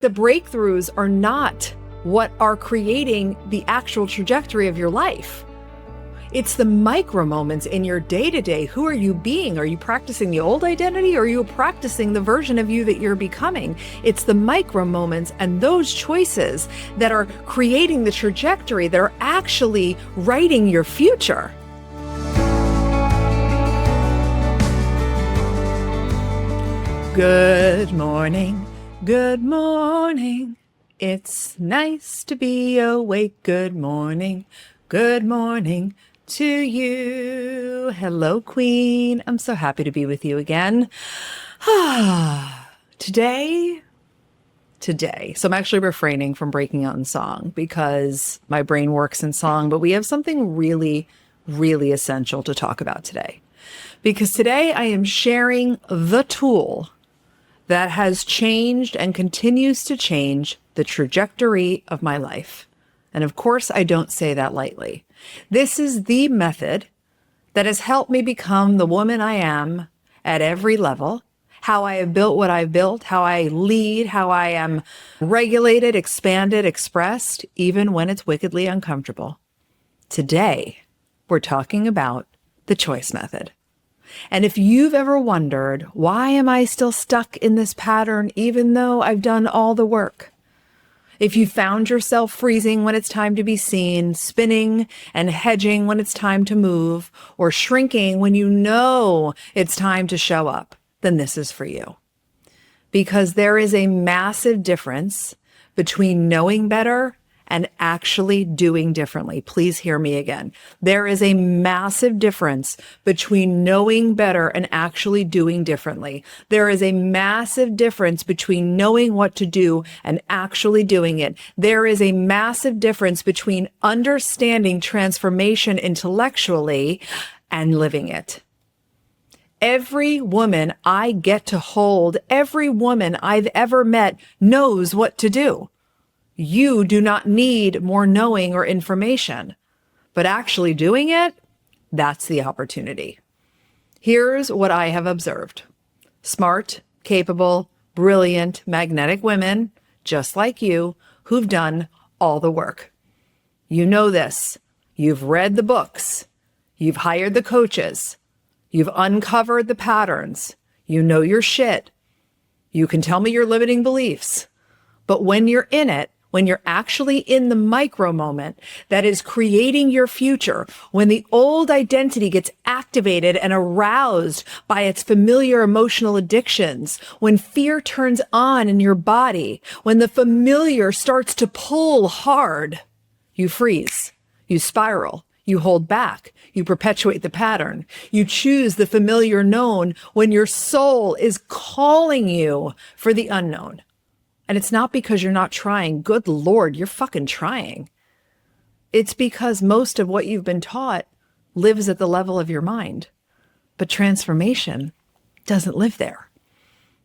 The breakthroughs are not what are creating the actual trajectory of your life. It's the micro moments in your day-to-day. Who are you being? Are you practicing the old identity, or are you practicing the version of you that you're becoming? It's the micro moments and those choices that are creating the trajectory that are actually writing your future. Good morning. Good morning. It's nice to be awake. Good morning. Good morning to you. Hello, Queen. I'm so happy to be with you again. Today. So I'm actually refraining from breaking out in song because my brain works in song, but we have something really, really essential to talk about today. Because today I am sharing the tool that has changed and continues to change the trajectory of my life. And of course, I don't say that lightly. This is the method that has helped me become the woman I am at every level, how I have built what I've built, how I lead, how I am regulated, expanded, expressed, even when it's wickedly uncomfortable. Today, we're talking about the choice method. And if you've ever wondered, why am I still stuck in this pattern even though I've done all the work? If you found yourself freezing when it's time to be seen, spinning and hedging when it's time to move, or shrinking when you know it's time to show up, then this is for you. Because there is a massive difference between knowing better and actually doing differently. Please hear me again. There is a massive difference between knowing better and actually doing differently. There is a massive difference between knowing what to do and actually doing it. There is a massive difference between understanding transformation intellectually and living it. Every woman I get to hold, every woman I've ever met knows what to do. You do not need more knowing or information, but actually doing it, that's the opportunity. Here's what I have observed. Smart, capable, brilliant, magnetic women, just like you, who've done all the work. You know this. You've read the books. You've hired the coaches. You've uncovered the patterns. You know your shit. You can tell me your limiting beliefs. But when you're in it, when you're actually in the micro moment that is creating your future, when the old identity gets activated and aroused by its familiar emotional addictions, when fear turns on in your body, when the familiar starts to pull hard, you freeze, you spiral, you hold back, you perpetuate the pattern, you choose the familiar known when your soul is calling you for the unknown. And it's not because you're not trying. Good Lord, you're fucking trying. It's because most of what you've been taught lives at the level of your mind. But transformation doesn't live there.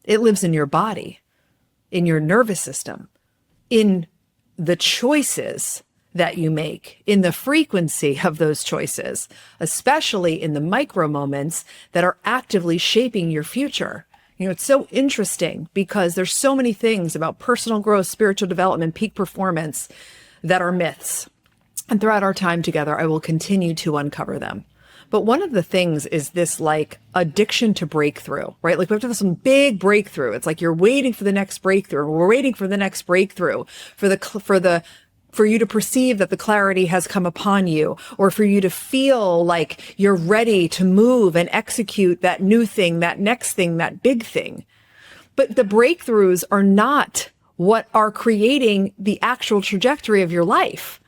It lives in your body, in your nervous system, in the choices that you make, in the frequency of those choices, especially in the micro moments that are actively shaping your future. You know, it's so interesting because there's so many things about personal growth, spiritual development, peak performance that are myths. And throughout our time together, I will continue to uncover them. But one of the things is this like addiction to breakthrough, right? Like we have to have some big breakthrough. It's like you're waiting for the next breakthrough. We're waiting for the next breakthrough for you to perceive that the clarity has come upon you, or for you to feel like you're ready to move and execute that new thing, that next thing, that big thing. But the breakthroughs are not what are creating the actual trajectory of your life.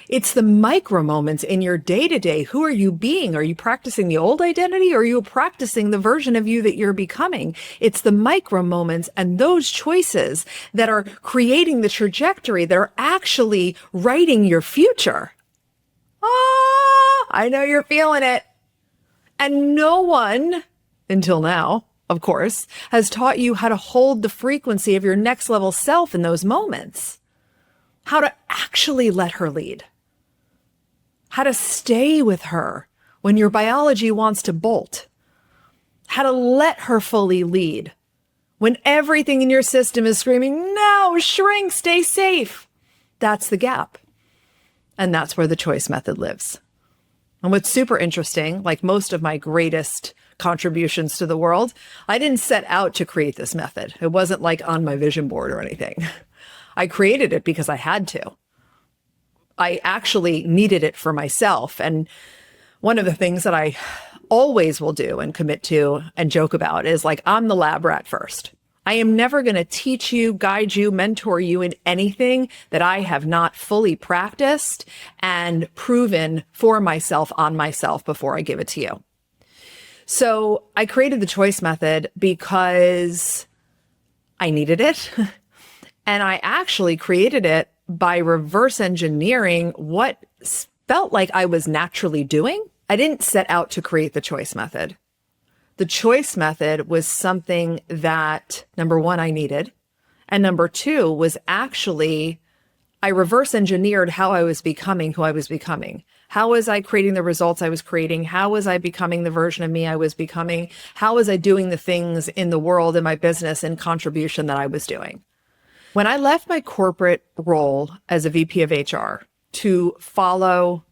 It's the micro moments in your day-to-day. Who are you being? Are you practicing the old identity, or are you practicing the version of you that you're becoming? It's the micro moments and those choices that are creating the trajectory that are actually writing your future. I know you're feeling it. And no one, until now, of course, has taught you how to hold the frequency of your next level self in those moments. How to actually let her lead. How to stay with her when your biology wants to bolt. How to let her fully lead When everything in your system is screaming, no, shrink, stay safe. That's the gap. And that's where the choice method lives. And what's super interesting, like most of my greatest contributions to the world, I didn't set out to create this method. It wasn't like on my vision board or anything. I created it because I had to. I actually needed it for myself. And one of the things that I always will do and commit to and joke about is like, I'm the lab rat first. I am never going to teach you, guide you, mentor you in anything that I have not fully practiced and proven for myself on myself before I give it to you. So I created the choice method because I needed it. And I actually created it by reverse engineering what felt like I was naturally doing. I didn't set out to create the choice method. The choice method was something that, number one, I needed. And number two was actually, I reverse engineered how I was becoming who I was becoming. How was I creating the results I was creating? How was I becoming the version of me I was becoming? How was I doing the things in the world, in my business, and contribution that I was doing? When I left my corporate role as a VP of HR to follow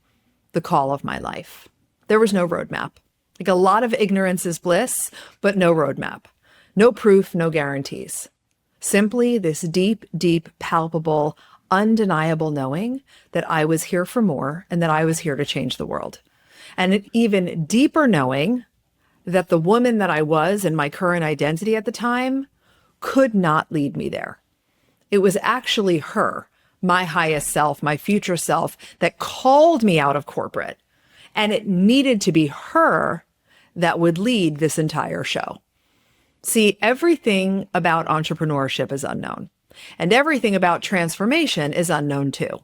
the call of my life, there was no roadmap. Like a lot of ignorance is bliss, but no roadmap, no proof, no guarantees. Simply this deep, deep, palpable, undeniable knowing that I was here for more and that I was here to change the world. And an even deeper knowing that the woman that I was in my current identity at the time could not lead me there. It was actually her, my highest self, my future self, that called me out of corporate. And it needed to be her that would lead this entire show. See, everything about entrepreneurship is unknown, and everything about transformation is unknown too.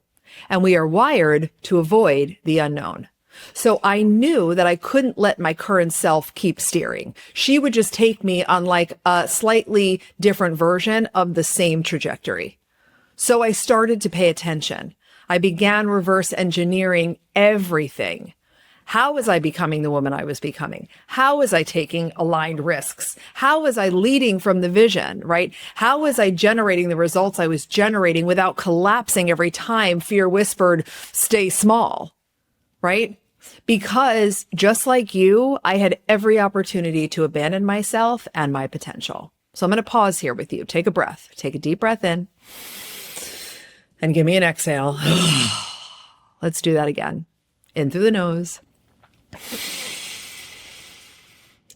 And we are wired to avoid the unknown. So I knew that I couldn't let my current self keep steering. She would just take me on like a slightly different version of the same trajectory. So I started to pay attention. I began reverse engineering everything. How was I becoming the woman I was becoming? How was I taking aligned risks? How was I leading from the vision, right? How was I generating the results I was generating without collapsing every time fear whispered, stay small, right? Because just like you, I had every opportunity to abandon myself and my potential. So I'm going to pause here with you. Take a breath. Take a deep breath in and give me an exhale. Let's do that again. In through the nose.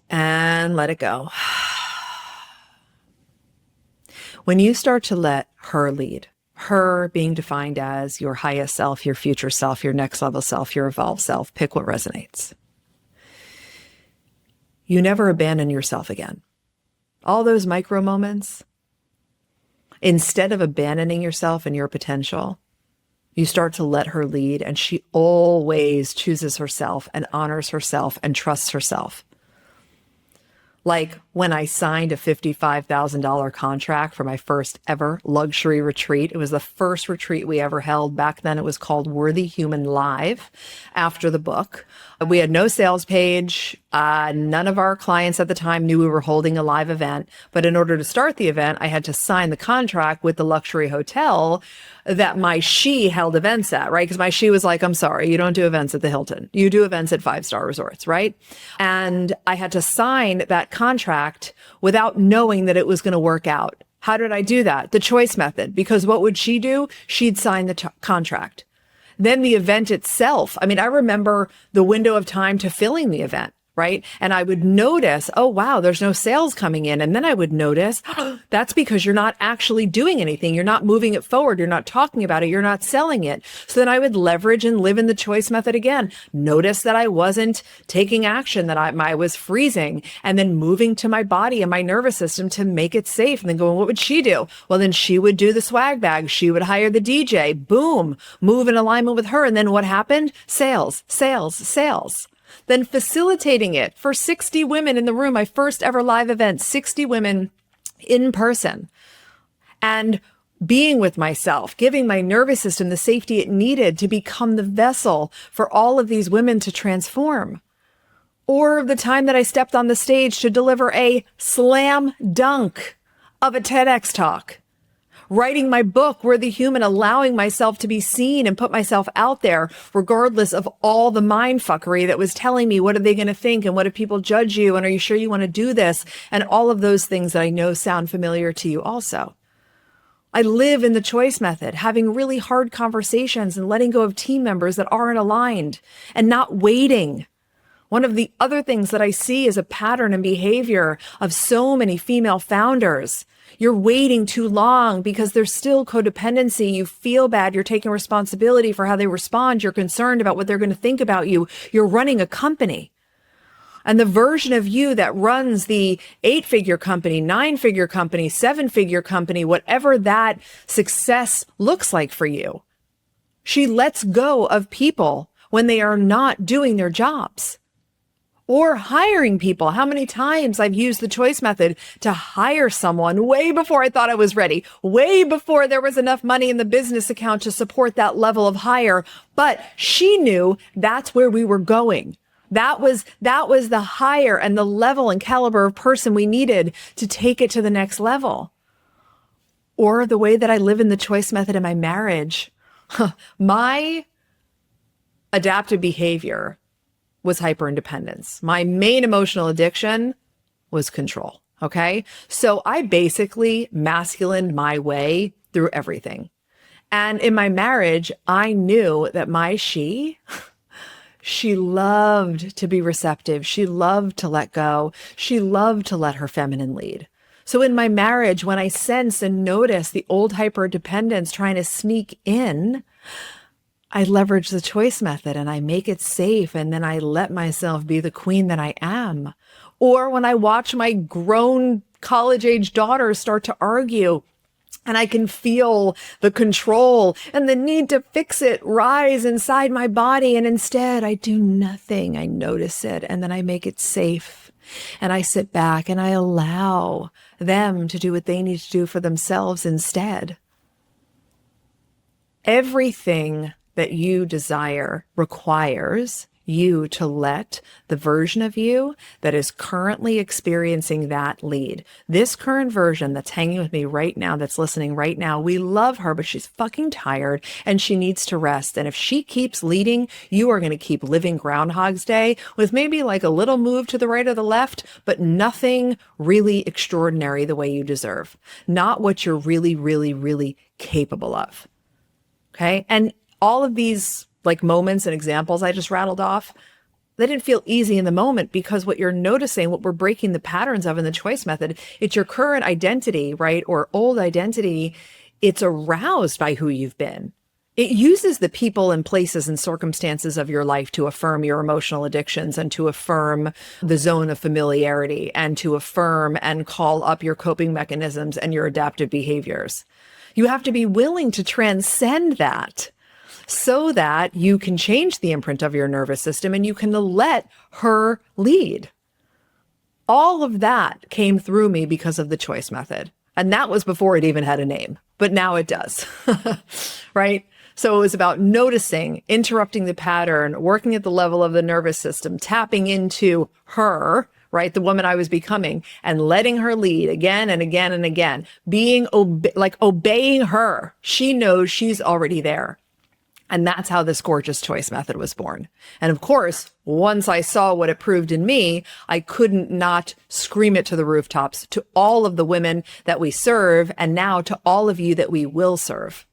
And let it go. When you start to let her lead, her being defined as your highest self, your future self, your next level self, your evolved self, pick what resonates. You never abandon yourself again. All those micro moments, instead of abandoning yourself and your potential, you start to let her lead, and she always chooses herself and honors herself and trusts herself. Like when I signed a $55,000 contract for my first ever luxury retreat. It was the first retreat we ever held. Back then it was called Worthy Human Live after the book. We had no sales page. None of our clients at the time knew we were holding a live event. But in order to start the event, I had to sign the contract with the luxury hotel that my she held events at, right? Because my she was like, I'm sorry, you don't do events at the Hilton. You do events at 5-star resorts, right? And I had to sign that contract without knowing that it was going to work out. How did I do that? The choice method. Because what would she do? She'd sign the contract. Then the event itself. I mean, I remember the window of time to filling the event, right? And I would notice, oh, wow, there's no sales coming in. And then I would notice, oh, that's because you're not actually doing anything. You're not moving it forward. You're not talking about it. You're not selling it. So then I would leverage and live in the choice method again. Notice that I wasn't taking action, that I was freezing, and then moving to my body and my nervous system to make it safe. And then going, what would she do? Well, then she would do the swag bag. She would hire the DJ. Boom, move in alignment with her. And then what happened? Sales, sales, sales. Then facilitating it for 60 women in the room, my first ever live event, 60 women in person, and being with myself, giving my nervous system the safety it needed to become the vessel for all of these women to transform. Or the time that I stepped on the stage to deliver a slam dunk of a TEDx talk, writing my book, We're the Human, allowing myself to be seen and put myself out there, regardless of all the mind fuckery that was telling me, what are they going to think? And what if people judge you? And are you sure you want to do this? And all of those things that I know sound familiar to you also. I live in the choice method, having really hard conversations and letting go of team members that aren't aligned and not waiting. One of the other things that I see is a pattern and behavior of so many female founders. You're waiting too long because there's still codependency. You feel bad. You're taking responsibility for how they respond. You're concerned about what they're going to think about you. You're running a company. And the version of you that runs the 8-figure company, 9-figure company, 7-figure company, whatever that success looks like for you, she lets go of people when they are not doing their jobs. Or hiring people. How many times I've used the choice method to hire someone way before I thought I was ready, way before there was enough money in the business account to support that level of hire. But she knew that's where we were going. That was the hire and the level and caliber of person we needed to take it to the next level. Or the way that I live in the choice method in my marriage. My adaptive behavior was hyperindependence. My main emotional addiction was control. Okay. So I basically masculined my way through everything. And in my marriage, I knew that she loved to be receptive. She loved to let go. She loved to let her feminine lead. So in my marriage, when I sense and notice the old hyperdependence trying to sneak in, I leverage the choice method and I make it safe. And then I let myself be the queen that I am. Or when I watch my grown college-age daughters start to argue and I can feel the control and the need to fix it rise inside my body. And instead I do nothing. I notice it and then I make it safe. And I sit back and I allow them to do what they need to do for themselves instead. Everything that you desire requires you to let the version of you that is currently experiencing that lead. This current version that's hanging with me right now, that's listening right now, we love her, but she's fucking tired and she needs to rest. And if she keeps leading, you are going to keep living Groundhog's Day with maybe like a little move to the right or the left, but nothing really extraordinary the way you deserve. Not what you're really, really, really capable of. Okay. And all of these like moments and examples I just rattled off, they didn't feel easy in the moment because what you're noticing, what we're breaking the patterns of in the choice method, it's your current identity, right? Or old identity. It's aroused by who you've been. It uses the people and places and circumstances of your life to affirm your emotional addictions and to affirm the zone of familiarity and to affirm and call up your coping mechanisms and your adaptive behaviors. You have to be willing to transcend that so that you can change the imprint of your nervous system and you can let her lead. All of that came through me because of the choice method. And that was before it even had a name, but now it does, right? So it was about noticing, interrupting the pattern, working at the level of the nervous system, tapping into her, right? The woman I was becoming and letting her lead again and again and again, being obeying her. She knows she's already there. And that's how this gorgeous choice method was born. And of course, once I saw what it proved in me, I couldn't not scream it to the rooftops to all of the women that we serve and now to all of you that we will serve.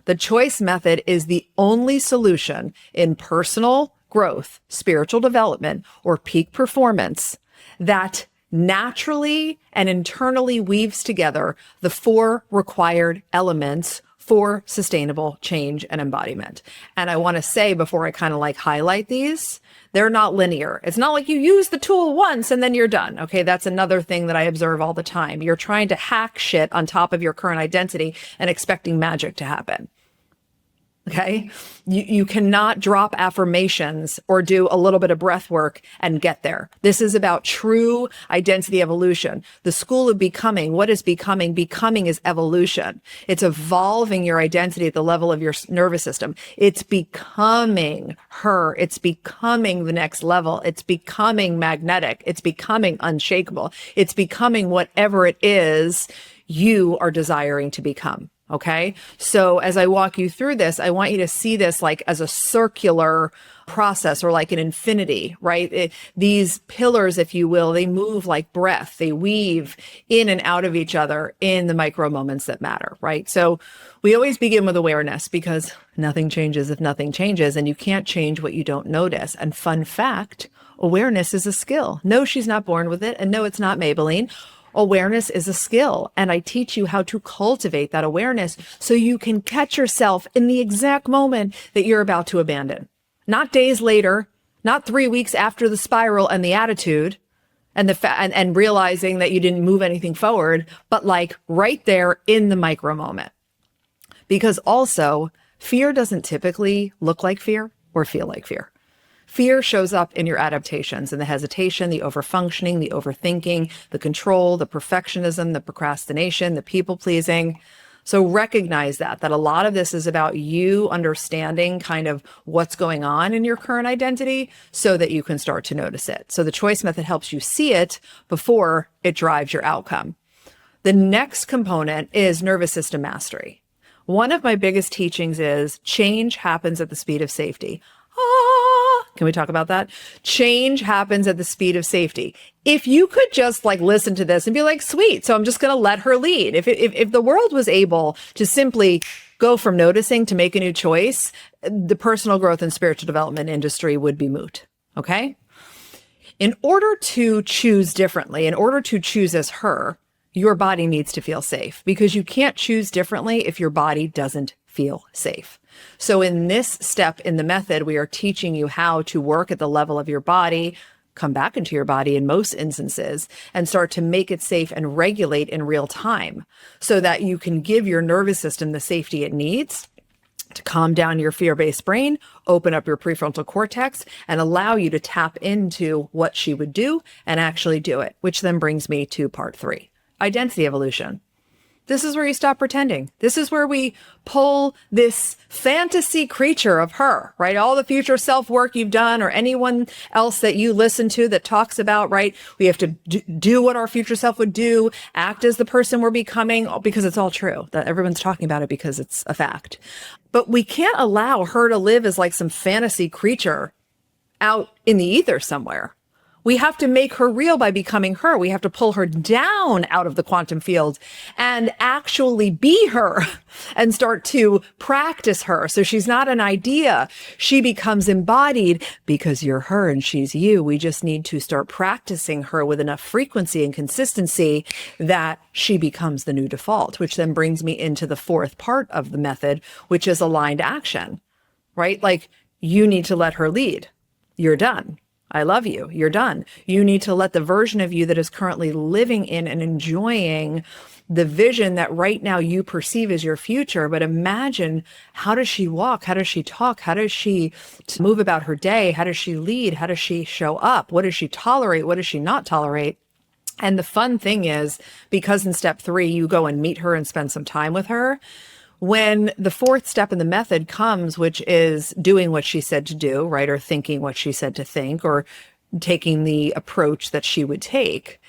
The choice method is the only solution in personal growth, spiritual development, or peak performance that naturally and internally weaves together the 4 required elements for sustainable change and embodiment. And I want to say before I kind of like highlight these, they're not linear. It's not like you use the tool once and then you're done. Okay. That's another thing that I observe all the time. You're trying to hack shit on top of your current identity and expecting magic to happen. Okay. You cannot drop affirmations or do a little bit of breath work and get there. This is about true identity evolution. The school of becoming. What is becoming? Becoming is evolution. It's evolving your identity at the level of your nervous system. It's becoming her. It's becoming the next level. It's becoming magnetic. It's becoming unshakable. It's becoming whatever it is you are desiring to become. Okay. So as I walk you through this, I want you to see this like as a circular process or like an infinity, right? These pillars, if you will, they move like breath. They weave in and out of each other in the micro moments that matter, right? So we always begin with awareness because nothing changes if nothing changes, and you can't change what you don't notice. And fun fact, awareness is a skill. No, she's not born with it. And no, it's not Maybelline. Awareness is a skill, and I teach you how to cultivate that awareness so you can catch yourself in the exact moment that you're about to abandon. Not days later, not 3 weeks after the spiral and the attitude and and realizing that you didn't move anything forward, but like right there in the micro moment. Because also, fear doesn't typically look like fear or feel like fear. Fear shows up in your adaptations, in the hesitation, the overfunctioning, the overthinking, the control, the perfectionism, the procrastination, the people pleasing. So recognize that a lot of this is about you understanding kind of what's going on in your current identity so that you can start to notice it. So the choice method helps you see it before it drives your outcome. The next component is nervous system mastery. One of my biggest teachings is change happens at the speed of safety. Can we talk about that? Change happens at the speed of safety. If you could just like listen to this and be like, sweet, so I'm just going to let her lead. If the world was able to simply go from noticing to make a new choice, the personal growth and spiritual development industry would be moot. Okay. In order to choose differently, in order to choose as her, your body needs to feel safe because you can't choose differently if your body doesn't feel safe. So in this step in the method, we are teaching you how to work at the level of your body, come back into your body in most instances, and start to make it safe and regulate in real time so that you can give your nervous system the safety it needs to calm down your fear-based brain, open up your prefrontal cortex, and allow you to tap into what she would do and actually do it, which then brings me to part 3, identity evolution. This is where you stop pretending. This is where we pull this fantasy creature of her, right? All the future self work you've done or anyone else that you listen to that talks about, right? We have to do what our future self would do, act as the person we're becoming, because it's all true. That everyone's talking about it because it's a fact. But we can't allow her to live as like some fantasy creature out in the ether somewhere. We have to make her real by becoming her. We have to pull her down out of the quantum field and actually be her and start to practice her. So she's not an idea. She becomes embodied because you're her and she's you. We just need to start practicing her with enough frequency and consistency that she becomes the new default, which then brings me into the 4th part of the method, which is aligned action, right? Like you need to let her lead. You're done. I love you. You're done. You need to let the version of you that is currently living in and enjoying the vision that right now you perceive as your future. But imagine, how does she walk? How does she talk? How does she move about her day? How does she lead? How does she show up? What does she tolerate? What does she not tolerate? And the fun thing is, because in step 3, you go and meet her and spend some time with her. When the 4th step in the method comes, which is doing what she said to do, right? Or thinking what she said to think, or taking the approach that she would take,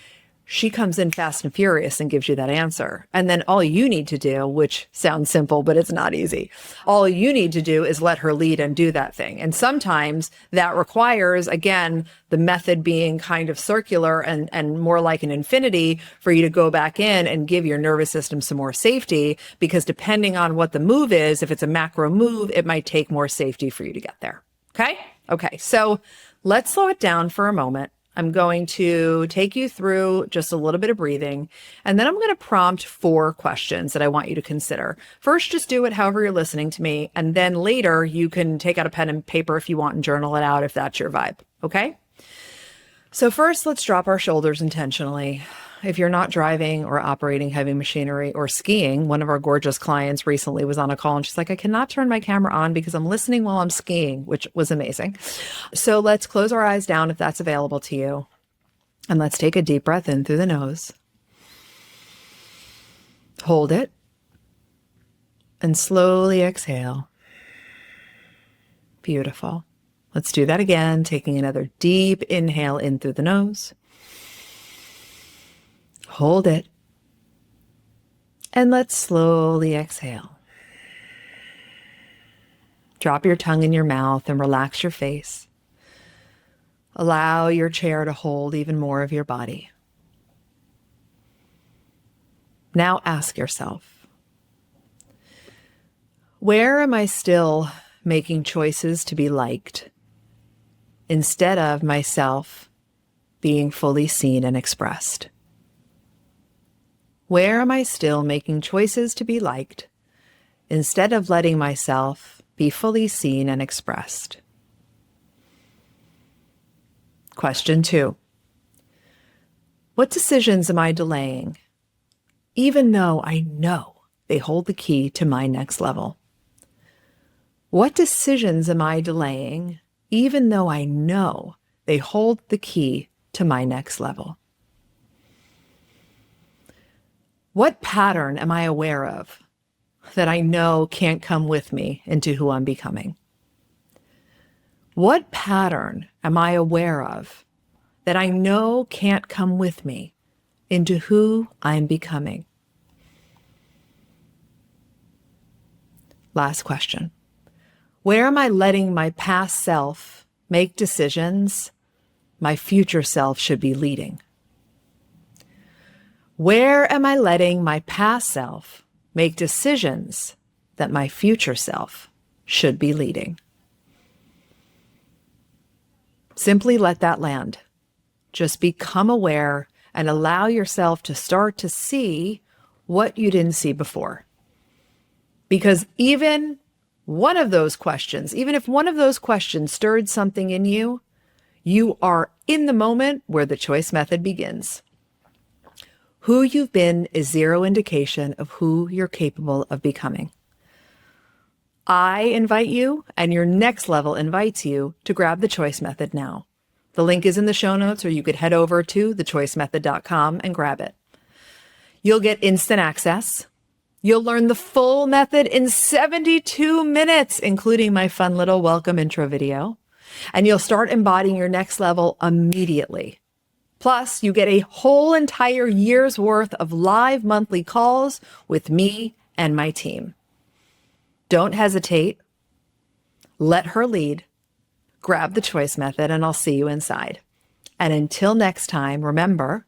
she comes in fast and furious and gives you that answer. And then all you need to do, which sounds simple, but it's not easy. All you need to do is let her lead and do that thing. And sometimes that requires, again, the method being kind of circular and more like an infinity for you to go back in and give your nervous system some more safety, because depending on what the move is, if it's a macro move, it might take more safety for you to get there. Okay? Okay. So let's slow it down for a moment. I'm going to take you through just a little bit of breathing, and then I'm going to prompt 4 questions that I want you to consider. First, just do it however you're listening to me, and then later you can take out a pen and paper if you want and journal it out if that's your vibe. Okay? So first, let's drop our shoulders intentionally. If you're not driving or operating heavy machinery or skiing, one of our gorgeous clients recently was on a call and she's like, I cannot turn my camera on because I'm listening while I'm skiing, which was amazing. So let's close our eyes down if that's available to you. And let's take a deep breath in through the nose. Hold it. And slowly exhale. Beautiful. Let's do that again, taking another deep inhale in through the nose. Hold it. And slowly exhale. Beautiful. Let's do that again, taking another deep inhale in through the nose. Hold it. And let's slowly exhale. Drop your tongue in your mouth and relax your face. Allow your chair to hold even more of your body. Now ask yourself, where am I still making choices to be liked instead of myself being fully seen and expressed? Where am I still making choices to be liked instead of letting myself be fully seen and expressed? Question 2. What decisions am I delaying, even though I know they hold the key to my next level? What decisions am I delaying, even though I know they hold the key to my next level? What pattern am I aware of that I know can't come with me into who I'm becoming? What pattern am I aware of that I know can't come with me into who I'm becoming? Last question. Where am I letting my past self make decisions my future self should be leading? Where am I letting my past self make decisions that my future self should be leading? Simply let that land. Just become aware and allow yourself to start to see what you didn't see before. Because even one of those questions, even if one of those questions stirred something in you, you are in the moment where the choice method begins. Who you've been is zero indication of who you're capable of becoming. I invite you, and your next level invites you, to grab the choice method now. The link is in the show notes, or you could head over to thechoicemethod.com and grab it. You'll get instant access. You'll learn the full method in 72 minutes, including my fun little welcome intro video. And you'll start embodying your next level immediately. Plus, you get a whole entire year's worth of live monthly calls with me and my team. Don't hesitate. Let her lead. Grab the choice method, and I'll see you inside. And until next time, remember,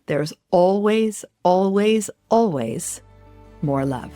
there's always, always, always more love.